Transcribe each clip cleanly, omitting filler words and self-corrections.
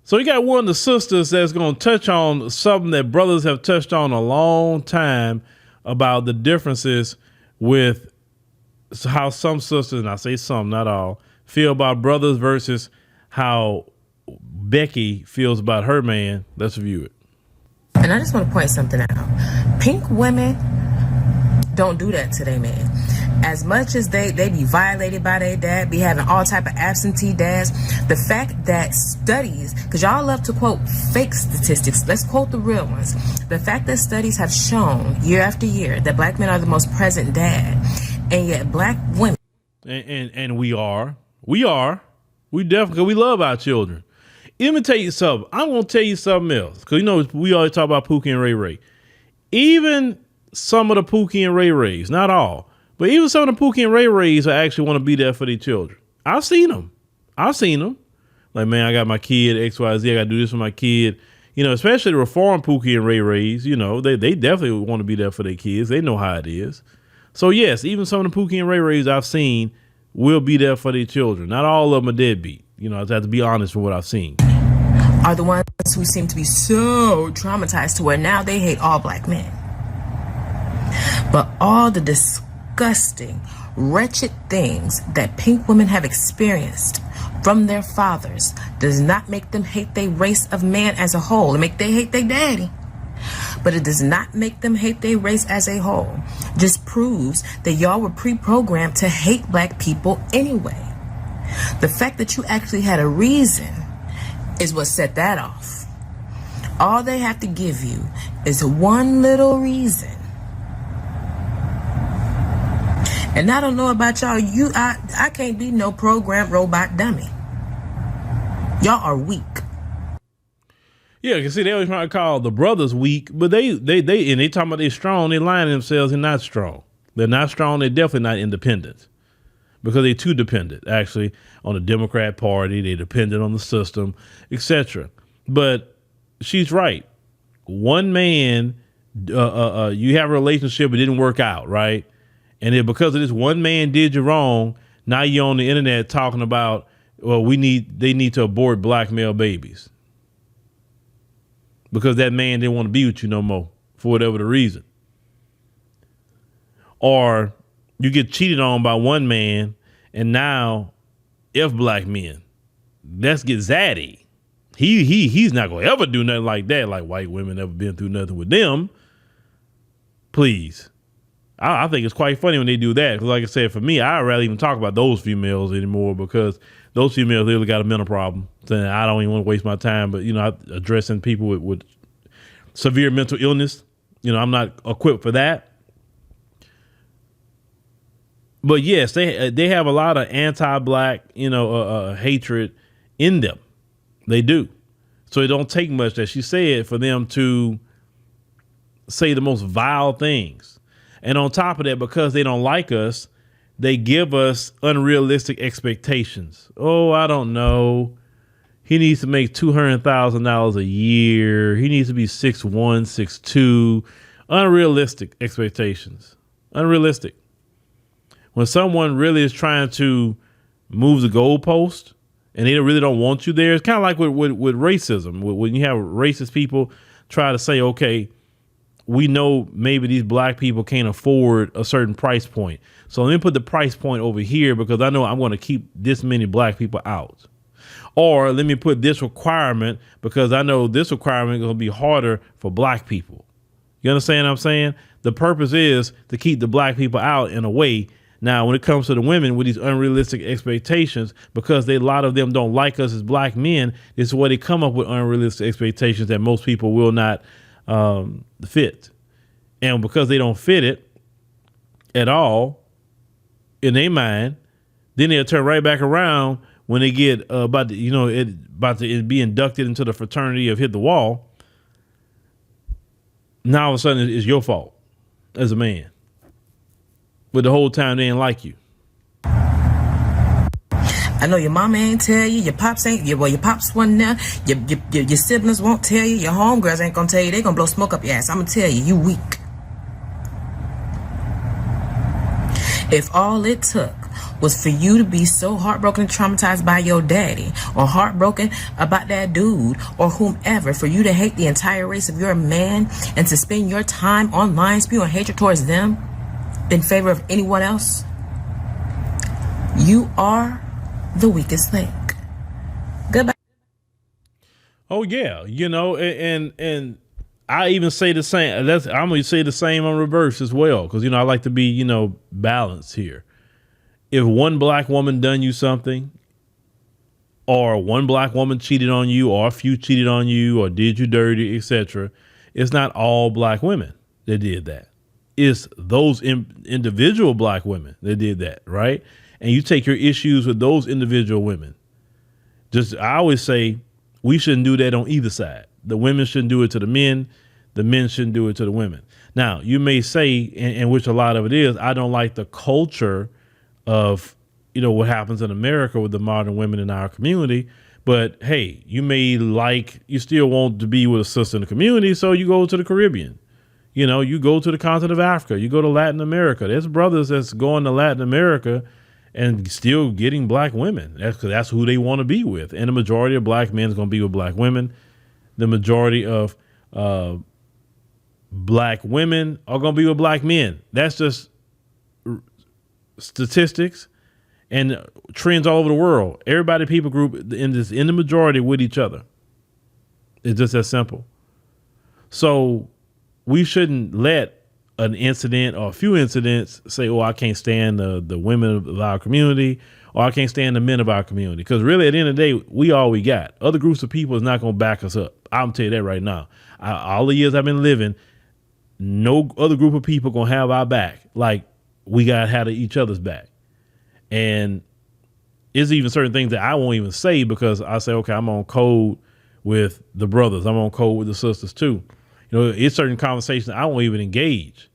So you got one of the sisters that's going to touch on something that brothers have touched on a long time about the differences with how some sisters, and I say some, not all, feel about brothers versus how Becky feels about her man. Let's review it. And I just want to point something out. Pink women don't do that to their man. As much as they be violated by their dad, be having all type of absentee dads, the fact that studies, because y'all love to quote fake statistics, let's quote the real ones. The fact that studies have shown year after year that black men are the most present dad, and yet black women. And we definitely, we love our children. Let me tell you something. I'm going to tell you something else. Because, we always talk about Pookie and Ray Ray. Even some of the Pookie and Ray Rays, not all, but even some of the Pookie and Ray Rays actually want to be there for their children. I've seen them. Like, man, I got my kid, XYZ. I got to do this for my kid. Especially the reform Pookie and Ray Rays, they definitely want to be there for their kids. They know how it is. So, yes, even some of the Pookie and Ray Rays I've seen will be there for their children. Not all of them are deadbeat. I have to be honest with what I've seen. Are the ones who seem to be so traumatized to where now they hate all black men. But all the disgusting, wretched things that pink women have experienced from their fathers does not make them hate their race of man as a whole. It make they hate their daddy. But it does not make them hate their race as a whole. Just proves that y'all were pre-programmed to hate black people anyway. The fact that you actually had a reason is what set that off. All they have to give you is one little reason. And I don't know about y'all, I can't be no programmed robot dummy. Y'all are weak. Yeah, you see, they always try to call the brothers weak, but they talking about they strong, they lying to themselves and not strong. They're not strong, they're definitely not independent. Because they're too dependent, actually, on the Democrat Party. They're dependent on the system, etc. But she's right. One man, you have a relationship, it didn't work out, right? And then because of this one man did you wrong, now you're on the internet talking about, well, they need to abort black male babies. Because that man didn't want to be with you no more, for whatever the reason. Or you get cheated on by one man, and now black men, let's get zaddy. He's not gonna ever do nothing like that. Like white women never been through nothing with them. Please, I think it's quite funny when they do that. Because like I said, for me, I'd rather even talk about those females anymore because those females really got a mental problem. So I don't even want to waste my time. But addressing people with severe mental illness, I'm not equipped for that. But yes, they have a lot of anti-black, hatred in them. They do. So it don't take much, as she said, for them to say the most vile things. And on top of that, because they don't like us, they give us unrealistic expectations. Oh, I don't know. He needs to make $200,000 a year. He needs to be 6'1", 6'2". Unrealistic expectations. Unrealistic. When someone really is trying to move the goalpost and they really don't want you there, it's kind of like with racism. When you have racist people try to say, okay, we know maybe these black people can't afford a certain price point. So let me put the price point over here because I know I'm going to keep this many black people out. Or let me put this requirement because I know this requirement is going to be harder for black people. You understand what I'm saying? The purpose is to keep the black people out in a way. Now, when it comes to the women with these unrealistic expectations, because a lot of them don't like us as black men, this is where they come up with unrealistic expectations that most people will not fit. And because they don't fit it at all in their mind, then they'll turn right back around when they get about to be inducted into the fraternity of hit the wall. Now all of a sudden it's your fault as a man. But the whole time they ain't like you. I know your mama ain't tell you, your pops ain't, your pops wasn't there, your siblings won't tell you, your homegirls ain't gonna tell you, they gonna blow smoke up your ass. I'm gonna tell you, you weak. If all it took was for you to be so heartbroken and traumatized by your daddy, or heartbroken about that dude or whomever, for you to hate the entire race of your man and to spend your time online spewing hatred towards them in favor of anyone else, you are the weakest link. Goodbye. Oh yeah, and I even say the same. I'm gonna say the same on reverse as well, because I like to be balanced here. If one black woman done you something, or one black woman cheated on you, or a few cheated on you, or did you dirty, etc., it's not all black women that did that. It's those individual black women that did that, right? And you take your issues with those individual women. I always say we shouldn't do that on either side. The women shouldn't do it to the men. The men shouldn't do it to the women. Now, you may say, and which a lot of it is, I don't like the culture of, what happens in America with the modern women in our community. But hey, you still want to be with a sister in the community, so you go to the Caribbean. You go to the continent of Africa. You go to Latin America. There's brothers that's going to Latin America and still getting black women. That's who they want to be with. And the majority of black men is going to be with black women. The majority of black women are going to be with black men. That's just statistics and trends all over the world. Everybody, people group in the majority with each other. It's just that simple. So we shouldn't let an incident or a few incidents say, I can't stand the women of our community, or I can't stand the men of our community. Because really, at the end of the day, we all we got. Other groups of people is not going to back us up. I'm tell you that right now. All the years I've been living, no other group of people going to have our back like we got had each other's back. And there's even certain things that I won't even say, because I say, okay, I'm on code with the brothers. I'm on code with the sisters too. It's certain conversations I won't even engage.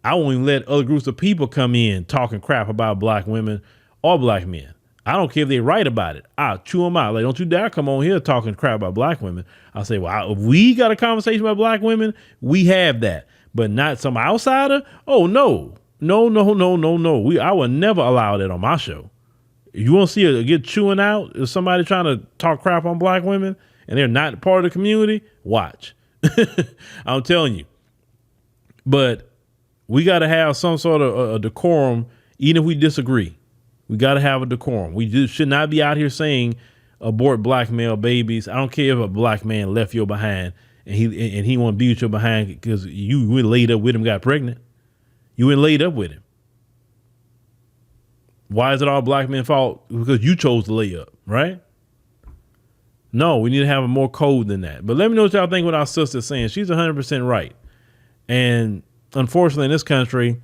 I won't even let other groups of people come in talking crap about black women or black men. I don't care if they write about it. I'll chew them out. Like, don't you dare come on here talking crap about black women. I'll say, well, if we got a conversation about black women, we have that, but not some outsider. Oh, no. I will never allow that on my show. If you want to see it get chewing out, if somebody trying to talk crap on black women and they're not part of the community, watch. I'm telling you. But we got to have some sort of a decorum, even if we disagree. We got to have a decorum. We should not be out here saying abort black male babies. I don't care if a black man left your behind and he want to be with your behind because you went laid up with him, got pregnant. You went laid up with him. Why is it all black men's fault? Because you chose to lay up, right? No, we need to have a more code than that. But let me know what y'all think what our sister's saying. She's 100% right. And unfortunately in this country,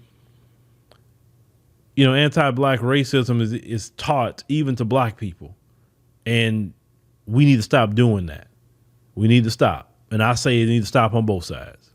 anti-black racism is taught even to black people. And we need to stop doing that. We need to stop. And I say it needs to stop on both sides.